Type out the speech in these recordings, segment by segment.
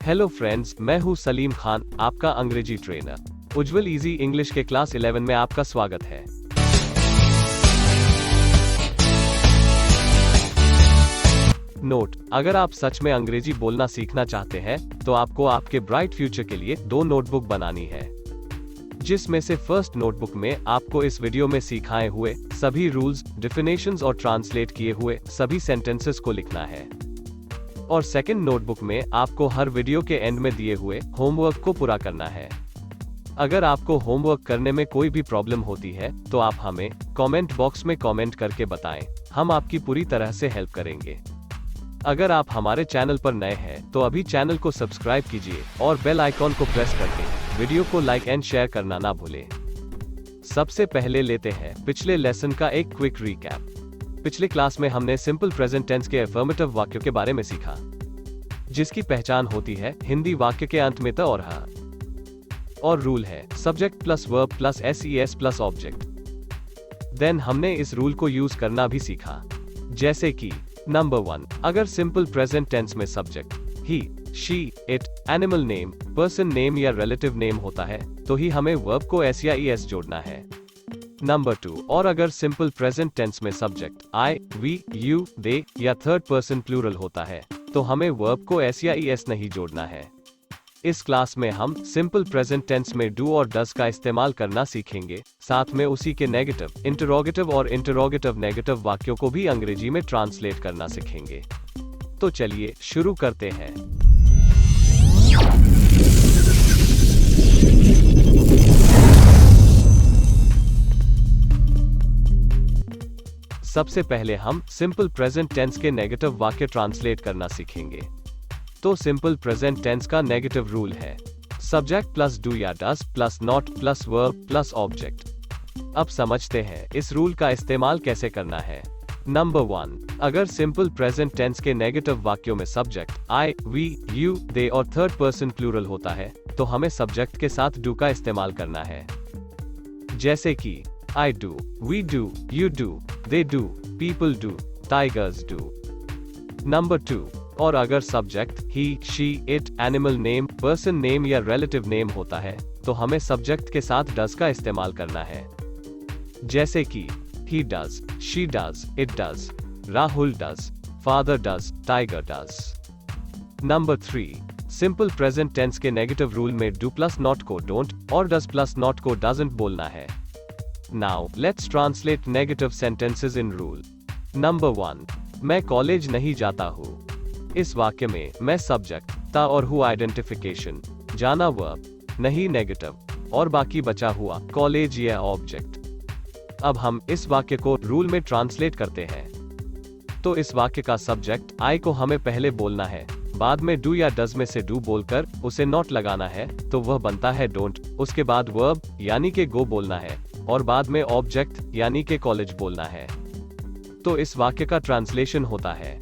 Hello friends, मैं हूं सलीम खान, आपका अंग्रेजी ट्रेनर। उज्जवल इजी इंग्लिश के क्लास 11 में आपका स्वागत है। नोट: अगर आप सच में अंग्रेजी बोलना सीखना चाहते हैं तो आपको आपके ब्राइट फ्यूचर के लिए 2 नोटबुक बनानी है, जिसमें से फर्स्ट नोटबुक में आपको इस वीडियो में सिखाए हुए सभी रूल्स, डेफिनेशंस और ट्रांसलेट किए हुए सभी सेंटेंसेस को लिखना है, और सेकंड नोटबुक में आपको हर वीडियो के एंड में दिए हुए होमवर्क को पूरा करना है। अगर आपको होमवर्क करने में कोई भी प्रॉब्लम होती है तो आप हमें कमेंट बॉक्स में कमेंट करके बताएं, हम आपकी पूरी तरह से हेल्प करेंगे। अगर आप हमारे चैनल पर नए हैं तो अभी चैनल को सब्सक्राइब कीजिए और बेल आइकॉन को प्रेस करके वीडियो को लाइक एंड शेयर करना ना भूलें। सबसे पहले लेते हैं पिछले लेसन का एक क्विक रिकैप। पिछले क्लास में हमने सिंपल प्रेजेंट टेंस के अफर्मेटिव वाक्यों के बारे में सीखा, जिसकी पहचान होती है हिंदी वाक्य के अंत में त और ह, और रूल है subject plus verb plus S plus object. Then हमने इस रूल को यूज करना भी सीखा, जैसे कि नंबर 1, अगर सिंपल प्रेजेंट टेंस में subject he, she, it, animal name, person name या रिलेटिव नेम होता है तो ही हमें वर्ब को एस या ईएस जोड़ना है। नंबर 2, और अगर सिंपल प्रेजेंट टेंस में सब्जेक्ट आई, वी, यू, दे या थर्ड पर्सन प्लूरल होता है तो हमें वर्ब को एस या ईएस नहीं जोड़ना है। इस क्लास में हम सिंपल प्रेजेंट टेंस में डू और डज का इस्तेमाल करना सीखेंगे, साथ में उसी के नेगेटिव, इंटरोगेटिव और इंटरोगेटिव नेगेटिव वाक्यों को भी अंग्रेजी में ट्रांसलेट करना सीखेंगे। तो चलिए शुरू करते हैं। सबसे पहले हम सिंपल प्रेजेंट टेंस के नेगेटिव वाक्य ट्रांसलेट करना सीखेंगे। तो सिंपल प्रेजेंट टेंस का नेगेटिव रूल है सब्जेक्ट प्लस डू या does plus not plus verb plus object. अब समझते हैं इस रूल का इस्तेमाल कैसे करना है। नंबर 1, अगर सिंपल प्रेजेंट टेंस के नेगेटिव वाक्यों में सब्जेक्ट आई, वी, यू, दे और थर्ड पर्सन प्लूरल होता है तो हमें सब्जेक्ट के साथ डू का इस्तेमाल करना है, जैसे कि I do, we do, you do, they do, people do, tigers do. Number 2, और अगर subject he, she, it, animal name, person name या relative name होता है तो हमें सब्जेक्ट के साथ does का इस्तेमाल करना है, जैसे कि he does, she does, it does, Rahul does, father does, tiger does. Number 3, simple present tense के नेगेटिव रूल में do प्लस नॉट को don't और does प्लस नॉट को doesn't बोलना है। Now, let's translate negative sentences in rule. Number 1, मैं college नहीं जाता हूँ। इस वाक्य में मैं सब्जेक्ट ता और हूँ आइडेंटिफिकेशन, जाना वर्ब, नहीं नेगेटिव और बाकी बचा हुआ कॉलेज या ऑब्जेक्ट। अब हम इस वाक्य को रूल में ट्रांसलेट करते हैं। तो इस वाक्य का सब्जेक्ट आई को हमें पहले बोलना है, बाद में डू या डज में से डू बोलकर उसे नॉट लगाना है तो वह बनता है डोंट, उसके बाद वर्ब यानी के गो बोलना है और बाद में ऑब्जेक्ट यानी के कॉलेज बोलना है। तो इस वाक्य का ट्रांसलेशन होता है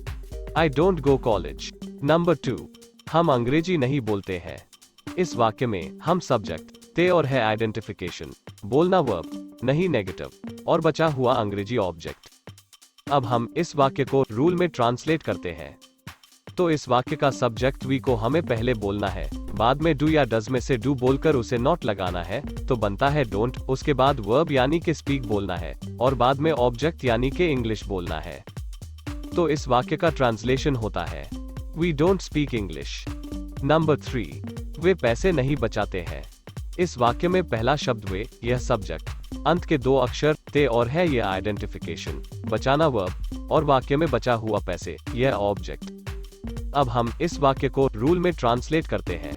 I don't go college. Number 2, हम अंग्रेजी नहीं बोलते हैं। इस वाक्य में हम सब्जेक्ट ते और है आइडेंटिफिकेशन, बोलना वर्ब, नहीं नेगेटिव और बचा हुआ अंग्रेजी ऑब्जेक्ट। अब हम इस वाक्य को रूल में ट्रांसलेट करते हैं। तो इस वाक्य का सब्जेक्ट वी को हमें पहले बोलना है, बाद में डू या डज में से डू बोलकर उसे नॉट लगाना है तो बनता है डोंट, उसके बाद वर्ब यानी के स्पीक बोलना है और बाद में ऑब्जेक्ट यानी के इंग्लिश बोलना है। तो इस वाक्य का ट्रांसलेशन होता है we don't speak English. Number 3, वे पैसे नहीं बचाते हैं। इस वाक्य में पहला शब्द वे यह सब्जेक्ट, अंत के 2 अक्षर ते और है यह आइडेंटिफिकेशन, बचाना वर्ब और वाक्य में बचा हुआ पैसे यह ऑब्जेक्ट। अब हम इस वाक्य को रूल में ट्रांसलेट करते हैं।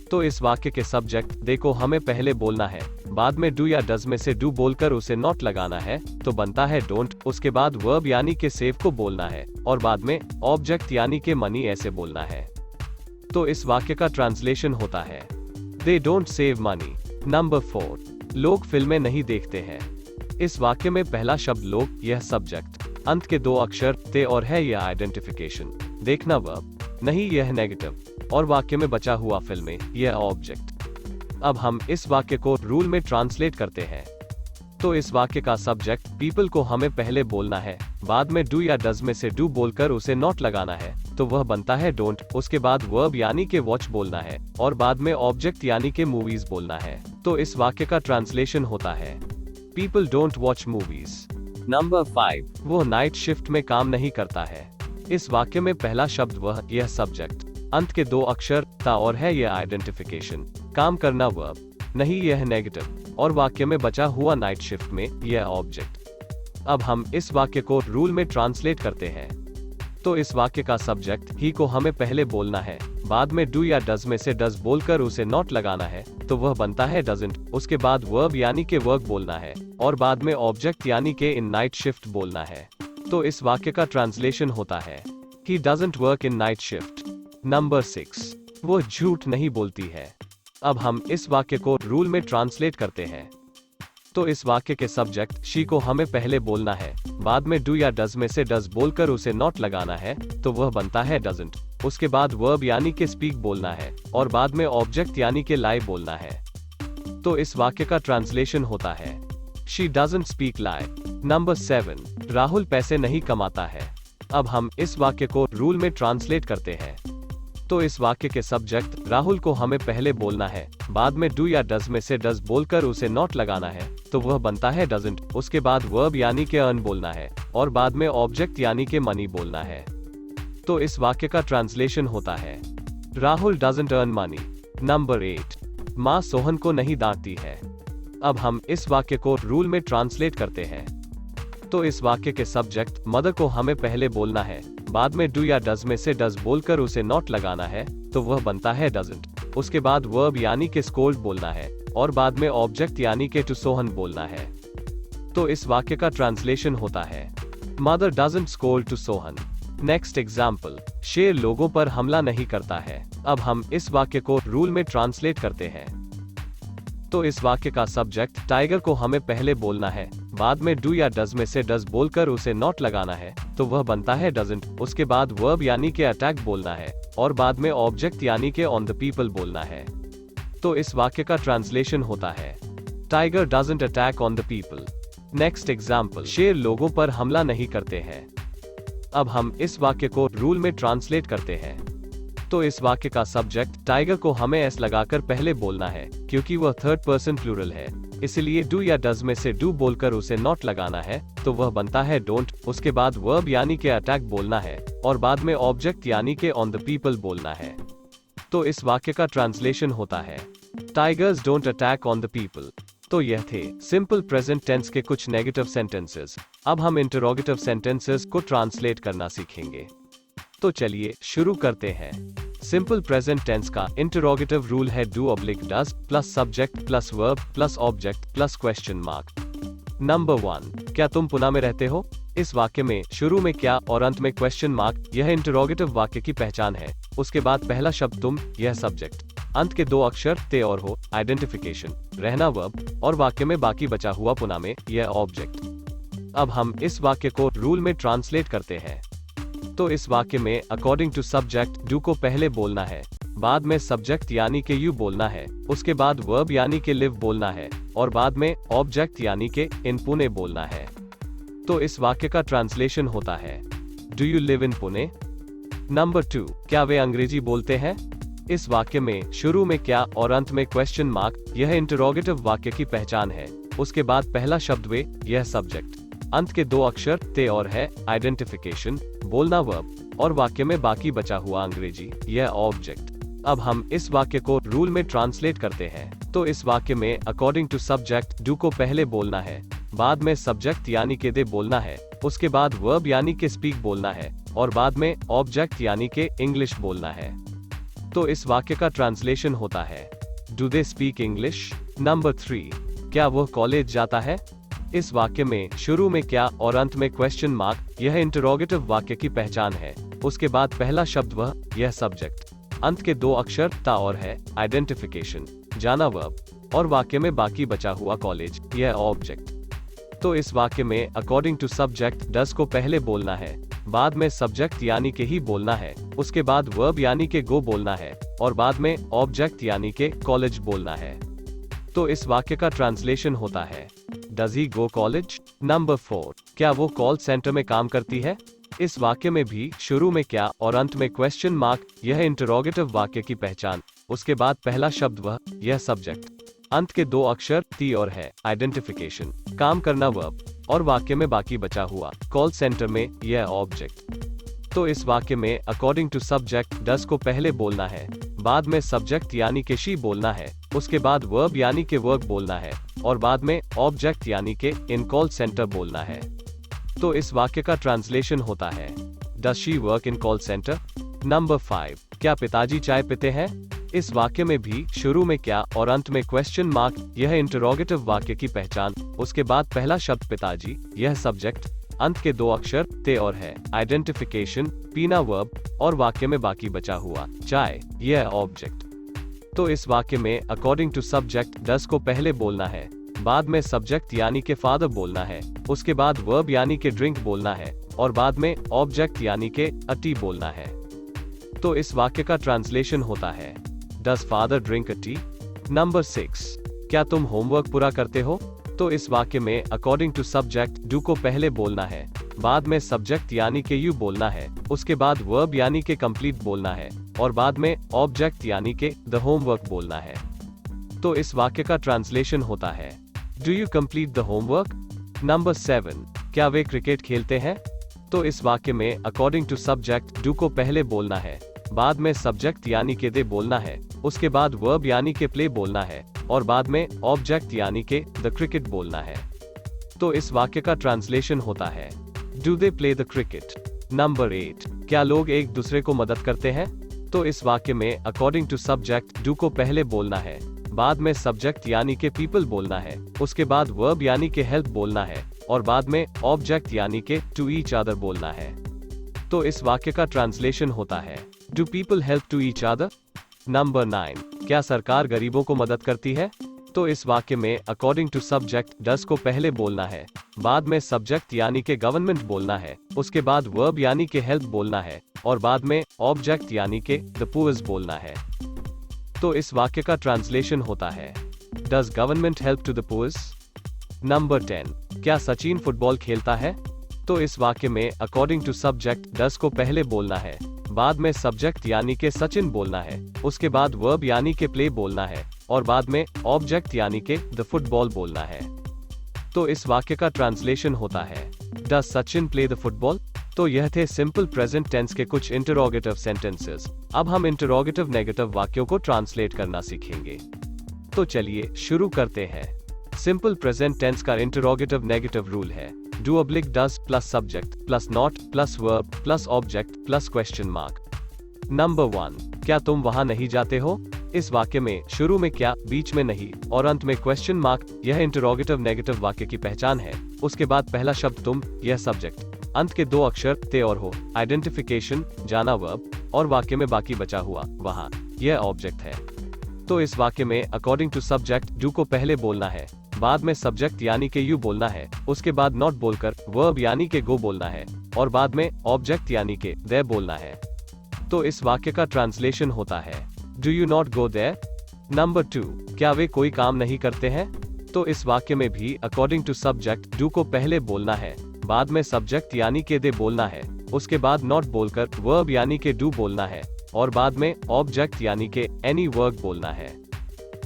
तो इस वाक्य के सब्जेक्ट दे को हमें पहले बोलना है, बाद में डू या डज में से डू बोलकर उसे नॉट लगाना है तो बनता है डोंट, उसके बाद वर्ब यानी के सेव को बोलना है और बाद में ऑब्जेक्ट यानी के मनी ऐसे बोलना है। तो इस वाक्य का ट्रांसलेशन होता है they don't save money. Number 4, लोग फिल्में नहीं देखते हैं। इस वाक्य में पहला शब्द लोग यह सब्जेक्ट, अंत के 2 अक्षर ते और है यह आइडेंटिफिकेशन, देखना वर्ब, नहीं यह नेगेटिव और वाक्य में बचा हुआ फिल्में यह ऑब्जेक्ट। अब हम इस वाक्य को रूल में ट्रांसलेट करते हैं। तो इस वाक्य का सब्जेक्ट पीपल को हमें पहले बोलना है, बाद में डू या डज में से डू बोलकर उसे नॉट लगाना है तो वह बनता है डोंट, उसके बाद वर्ब यानी के वॉच बोलना है और बाद में ऑब्जेक्ट यानी के मूवीज बोलना है। तो इस वाक्य का ट्रांसलेशन होता है people don't watch movies. Number 5, वो नाइट शिफ्ट में काम नहीं करता है। इस वाक्य में पहला शब्द वह, यह सब्जेक्ट, अंत के 2 अक्षर ता और है यह आइडेंटिफिकेशन, काम करना वर्ब, नहीं यह नेगेटिव, और वाक्य में बचा हुआ नाइट शिफ्ट में यह ऑब्जेक्ट। अब हम इस वाक्य को रूल में ट्रांसलेट करते हैं। तो इस वाक्य का सब्जेक्ट ही को हमें पहले बोलना है, बाद में डू या डज में से डज बोलकर उसे नॉट लगाना है, तो वह बनता है डजंट, उसके बाद वर्ब यानी के वर्क बोलना है और बाद में ऑब्जेक्ट यानी के इन नाइट शिफ्ट बोलना है। तो इस वाक्य का ट्रांसलेशन होता है he doesn't work in night shift. Number 6, वो झूठ नहीं बोलती है। अब हम इस वाक्य को रूल में ट्रांसलेट करते हैं। तो इस वाक्य के सब्जेक्ट शी को हमें पहले बोलना है, बाद में डू या डज में से डज बोलकर उसे नॉट लगाना है, तो वह बनता है डजंट, उसके बाद वर्ब यानी के स्पीक बोलना है और बाद में ऑब्जेक्ट यानी के लाई बोलना है। तो इस वाक्य का ट्रांसलेशन होता है she doesn't speak lie. Number 7, Rahul पैसे नहीं कमाता है। अब हम इस वाक्य को रूल में ट्रांसलेट करते हैं। तो इस वाक्य के सब्जेक्ट राहुल को हमें पहले बोलना है, बाद में डू या डज में से डज बोलकर उसे नॉट लगाना है, तो वह बनता है डजंट, उसके बाद वर्ब यानी के अर्न बोलना है और बाद में ऑब्जेक्ट यानी के मनी बोलना है। तो इस वाक्य का ट्रांसलेशन होता है Rahul doesn't earn money. Number 8, माँ सोहन को नहीं डांटती है। अब हम इस वाक्य को रूल में ट्रांसलेट करते हैं। तो इस वाक्य के सब्जेक्ट मदर को हमें पहले बोलना है, बाद में डू या डज में से डज बोलकर उसे नॉट लगाना है, तो वह बनता है डजंट, उसके बाद वर्ब यानी के स्कोल्ड बोलना है और बाद में ऑब्जेक्ट यानी के टू सोहन बोलना है। तो इस वाक्य का ट्रांसलेशन होता है mother doesn't scold to Sohan. Next example, शेर लोगों पर हमला नहीं करता है। अब हम इस वाक्य को रूल में ट्रांसलेट करते हैं। तो इस वाक्य का सब्जेक्ट टाइगर को हमें पहले बोलना है, बाद में डू या डज में से डज बोलकर उसे नॉट लगाना है, तो वह बनता है डजंट, उसके बाद वर्ब यानी के अटैक बोलना है और बाद में ऑब्जेक्ट यानी के ऑन द पीपल बोलना है। तो इस वाक्य का ट्रांसलेशन होता है tiger doesn't attack on the people. Next example, शेर लोगों पर हमला नहीं करते हैं। अब हम इस वाक्य को रूल में ट्रांसलेट करते हैं। तो इस वाक्य का सब्जेक्ट टाइगर को हमें एस लगाकर पहले बोलना है, क्योंकि वह थर्ड पर्सन प्लूरल है, इसलिए डू या डज में से डू बोलकर उसे नॉट लगाना है, तो वह बनता है डोंट, उसके बाद वर्ब यानी के अटैक बोलना है और बाद में ऑब्जेक्ट यानी के ऑन द पीपल बोलना है। तो इस वाक्य का ट्रांसलेशन होता है tigers don't attack on the people. तो यह थे सिंपल प्रेजेंट टेंस के कुछ नेगेटिव सेंटेंसेस। अब हम इंटरोगेटिव सेंटेंसेस को ट्रांसलेट करना सीखेंगे। तो चलिए शुरू करते हैं। सिंपल प्रेजेंट टेंस का इंटरोगेटिव रूल है do oblique does plus subject plus verb plus object plus question mark. Number 1, क्या तुम पुणे में रहते हो? इस वाक्य में शुरू में क्या और अंत में क्वेश्चन मार्क, यह इंटरोगेटिव वाक्य की पहचान है। उसके बाद पहला शब्द तुम, यह सब्जेक्ट, अंत के 2 अक्षर ते और हो, आइडेंटिफिकेशन, रहना वर्ब और वाक्य में बाकी बचा हुआ पुणे में, यह ऑब्जेक्ट। अब हम इस वाक्य को रूल में ट्रांसलेट करते हैं। तो इस वाक्य में अकॉर्डिंग टू सब्जेक्ट डू को पहले बोलना है, बाद में सब्जेक्ट यानी के यू बोलना है, उसके बाद वर्ब यानी के लिव बोलना है और बाद में ऑब्जेक्ट यानी के इन पुणे बोलना है। तो इस वाक्य का ट्रांसलेशन होता है do you live in Pune? Number 2, क्या वे अंग्रेजी बोलते हैं? इस वाक्य में शुरू में क्या और अंत में क्वेश्चन मार्क, यह इंटरोगेटिव वाक्य की पहचान है। उसके बाद पहला शब्द वे, यह सब्जेक्ट, अंत के 2 अक्षर ते और है, आइडेंटिफिकेशन, बोलना वर्ब और वाक्य में बाकी बचा हुआ अंग्रेजी, यह ऑब्जेक्ट। अब हम इस वाक्य को रूल में ट्रांसलेट करते हैं। तो इस वाक्य में अकॉर्डिंग टू सब्जेक्ट डू को पहले बोलना है, बाद में सब्जेक्ट यानी के दे बोलना है, उसके बाद वर्ब यानी के स्पीक बोलना है और बाद में ऑब्जेक्ट यानी के इंग्लिश बोलना है। तो इस वाक्य का ट्रांसलेशन होता है do they speak English? Number 3, क्या वह कॉलेज जाता है? इस वाक्य में शुरू में क्या और अंत में क्वेश्चन मार्क, यह इंटरोगेटिव वाक्य की पहचान है। उसके बाद पहला शब्द वह, यह सब्जेक्ट, अंत के 2 अक्षर ता और है, आइडेंटिफिकेशन, जाना वर्ब और वाक्य में बाकी बचा हुआ कॉलेज, यह ऑब्जेक्ट। तो इस वाक्य में अकॉर्डिंग टू सब्जेक्ट डज को पहले बोलना है, बाद में सब्जेक्ट यानी के ही बोलना है, उसके बाद वर्ब यानी के गो बोलना है और बाद में ऑब्जेक्ट यानी के कॉलेज बोलना है। तो इस वाक्य का ट्रांसलेशन होता है does he go college? Number 4, क्या वो कॉल सेंटर में काम करती है? इस वाक्य में भी शुरू में क्या और अंत में क्वेश्चन मार्क, यह इंटरोगेटिव वाक्य की पहचान। उसके बाद पहला शब्द वह, यह सब्जेक्ट, अंत के दो अक्षर ती और है, आइडेंटिफिकेशन, काम करना वर्ब, और वाक्य में बाकी बचा हुआ कॉल सेंटर में यह ऑब्जेक्ट। तो इस वाक्य में अकॉर्डिंग टू सब्जेक्ट डस को पहले बोलना है, बाद में सब्जेक्ट यानी के शी बोलना है, उसके बाद वर्ब यानी के वर्क बोलना है, और बाद में ऑब्जेक्ट यानी के इन कॉल सेंटर बोलना है। तो इस वाक्य का ट्रांसलेशन होता है, does she work in call centre. Number 5, क्या पिताजी चाय पीते हैं? इस वाक्य में भी शुरू में क्या और अंत में क्वेश्चन मार्क, यह इंटरोगेटिव वाक्य की पहचान। उसके बाद पहला शब्द पिताजी, यह सब्जेक्ट, अंत के दो अक्षर ते और है, आइडेंटिफिकेशन, पीना वर्ब, और वाक्य में बाकी बचा हुआ चाय, यह ऑब्जेक्ट। तो इस वाक्य में अकॉर्डिंग टू सब्जेक्ट डस को पहले बोलना है, बाद में सब्जेक्ट यानी के फादर बोलना है, उसके बाद वर्ब यानी के ड्रिंक बोलना है, और बाद में ऑब्जेक्ट यानी के अ टी बोलना है। तो इस वाक्य का ट्रांसलेशन होता है, डस फादर ड्रिंक अ टी? नंबर 6, क्या तुम होमवर्क पूरा करते हो? तो इस वाक्य में अकॉर्डिंग टू सब्जेक्ट डू को पहले बोलना है, बाद में सब्जेक्ट यानी के यू बोलना है, उसके बाद वर्ब यानी के कंप्लीट बोलना है, और बाद में ऑब्जेक्ट यानी के द होमवर्क बोलना है। तो इस वाक्य का ट्रांसलेशन होता है, do you complete the homework? Number 7, क्या वे क्रिकेट खेलते हैं? तो इस वाक्य में अकॉर्डिंग टू सब्जेक्ट डू को पहले बोलना है, बाद में सब्जेक्ट यानी के दे बोलना है, उसके बाद वर्ब यानी के प्ले बोलना है, और बाद में ऑब्जेक्ट यानी के द क्रिकेट बोलना है। तो इस वाक्य का ट्रांसलेशन होता है, do they play the cricket? Number 8, क्या लोग एक दूसरे को मदद करते हैं? तो इस वाक्य में अकॉर्डिंग टू सब्जेक्ट डू को पहले बोलना है, बाद में सब्जेक्ट यानी के पीपल बोलना है, उसके बाद वर्ब यानी के हेल्प बोलना है, और बाद में ऑब्जेक्ट यानी के टू ईच अदर बोलना है। तो इस वाक्य का ट्रांसलेशन होता है, do people help to each other? Number 9, क्या सरकार गरीबों को मदद करती है? तो इस वाक्य में अकॉर्डिंग टू सब्जेक्ट डस को पहले बोलना है, बाद में सब्जेक्ट यानी के गवर्नमेंट बोलना है, उसके बाद वर्ब यानी के हेल्प बोलना है, और बाद में ऑब्जेक्ट यानी के द पुअर्स बोलना है। तो इस वाक्य का ट्रांसलेशन होता है, does government help to the poors? Number 10, क्या सचिन फुटबॉल खेलता है? तो इस वाक्य में अकॉर्डिंग टू सब्जेक्ट डस को पहले बोलना है, बाद में सब्जेक्ट यानी के सचिन बोलना है, उसके बाद वर्ब यानी के प्ले बोलना है, और बाद में ऑब्जेक्ट यानी के द फुटबॉल बोलना है। तो इस वाक्य का ट्रांसलेशन होता है, does Sachin play the football? तो यह थे सिंपल प्रेजेंट टेंस के कुछ इंटरोगेटिव सेंटेंसेस। अब हम इंटरोगेटिव नेगेटिव वाक्यों को ट्रांसलेट करना सीखेंगे। तो चलिए शुरू करते हैं। सिंपल प्रेजेंट टेंस का इंटरोगेटिव नेगेटिव रूल है, do oblique does plus subject plus not plus verb plus object plus question mark. Number 1, क्या तुम वहां नहीं जाते हो? इस वाक्य में शुरू में क्या, बीच में नहीं, और अंत में क्वेश्चन मार्क, यह इंटरोगेटिव नेगेटिव वाक्य की पहचान है। उसके बाद पहला शब्द तुम, यह सब्जेक्ट, अंत के दो अक्षर ते और हो, आइडेंटिफिकेशन, जाना वर्ब, और वाक्य में बाकी बचा हुआ वहां, यह ऑब्जेक्ट है। तो इस वाक्य में अकॉर्डिंग टू सब्जेक्ट डू को पहले बोलना है, बाद में सब्जेक्ट यानी के यू बोलना है, उसके बाद नॉट बोलकर वर्ब यानी के गो बोलना है, और बाद में ऑब्जेक्ट यानी के दे बोलना है। तो इस वाक्य का ट्रांसलेशन होता है, do you not go there? Number 2, क्या वे कोई काम नहीं करते हैं? तो इस वाक्य में भी अकॉर्डिंग टू सब्जेक्ट डू को पहले बोलना है, बाद में सब्जेक्ट यानी के दे बोलना है, उसके बाद नॉट बोलकर वर्ब यानी के डू बोलना है, और बाद में ऑब्जेक्ट यानी के एनी वर्क बोलना है।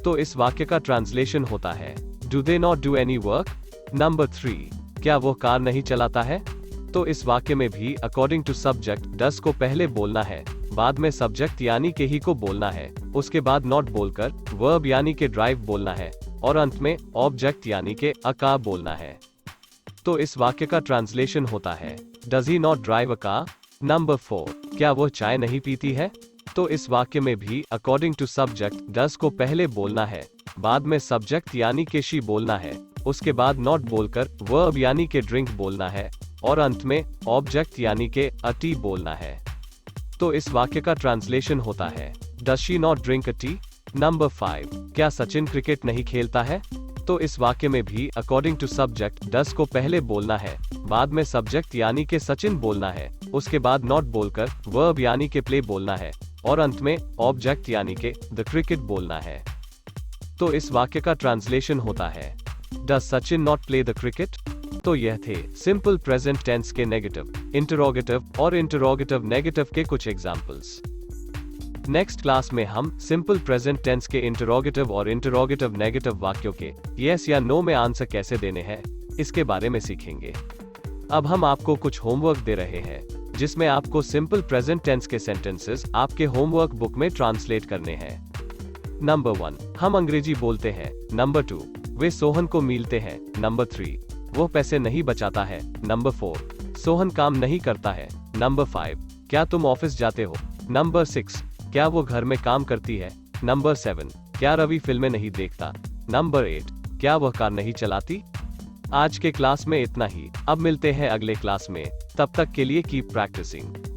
तो इस वाक्य का ट्रांसलेशन होता है, do they not do any work? Number 3, क्या वो कार नहीं चलाता है? तो इस वाक्य में भी अकॉर्डिंग टू सब्जेक्ट डस को पहले बोलना है, बाद में सब्जेक्ट यानी के ही को बोलना है, उसके बाद नॉट बोलकर वर्ब यानी के ड्राइव बोलना है, और अंत में ऑब्जेक्ट यानी के अ कार बोलना है। तो इस वाक्य का ट्रांसलेशन होता है, does he not drive a car? Number 4, क्या वो चाय नहीं पीती है? तो इस वाक्य में भी अकॉर्डिंग टू सब्जेक्ट डस को पहले बोलना है, बाद में सब्जेक्ट यानी के शी बोलना है, उसके बाद नॉट बोलकर वर्ब यानी के ड्रिंक बोलना है, और अंत में ऑब्जेक्ट यानी के अ टी बोलना है। तो इस वाक्य का ट्रांसलेशन होता है, does she not drink a T? Number 5, क्या सचिन क्रिकेट नहीं खेलता है? तो इस वाक्य में भी अकॉर्डिंग टू सब्जेक्ट डस को पहले बोलना है, बाद में सब्जेक्ट यानी के सचिन बोलना है, उसके बाद नॉट बोलकर वर्ब यानी के प्ले बोलना है, और अंत में ऑब्जेक्ट यानी के द क्रिकेट बोलना है। तो इस वाक्य का ट्रांसलेशन होता है, does Sachin not play the cricket? तो यह थे सिंपल प्रेजेंट टेंस के नेगेटिव, इंटरोगेटिव और इंटरोगेटिव नेगेटिव के कुछ एग्जाम्पल्स। नेक्स्ट क्लास में हम सिंपल प्रेजेंट टेंस के इंटरोगेटिव और इंटरोगेटिव नेगेटिव वाक्यों के यस या नो में आंसर कैसे देने हैं, इसके बारे में सीखेंगे। अब हम आपको कुछ होमवर्क दे रहे हैं, जिसमें आपको सिंपल प्रेजेंट टेंस के सेंटेंसेस आपके होमवर्क बुक में ट्रांसलेट करने हैं। नंबर 1, हम अंग्रेजी बोलते हैं। नंबर 2, वे सोहन को मिलते हैं। नंबर 3, वो पैसे नहीं बचाता है। नंबर 4, सोहन काम नहीं करता है। नंबर 5, क्या तुम ऑफिस जाते हो। नंबर 6, क्या वो घर में काम करती है। नंबर 7, क्या रवि फिल्में नहीं देखता। नंबर 8, क्या वह कार नहीं चलाती। आज के क्लास में इतना ही। अब मिलते हैं अगले क्लास में, तब तक के लिए कीप प्रैक्टिसिंग।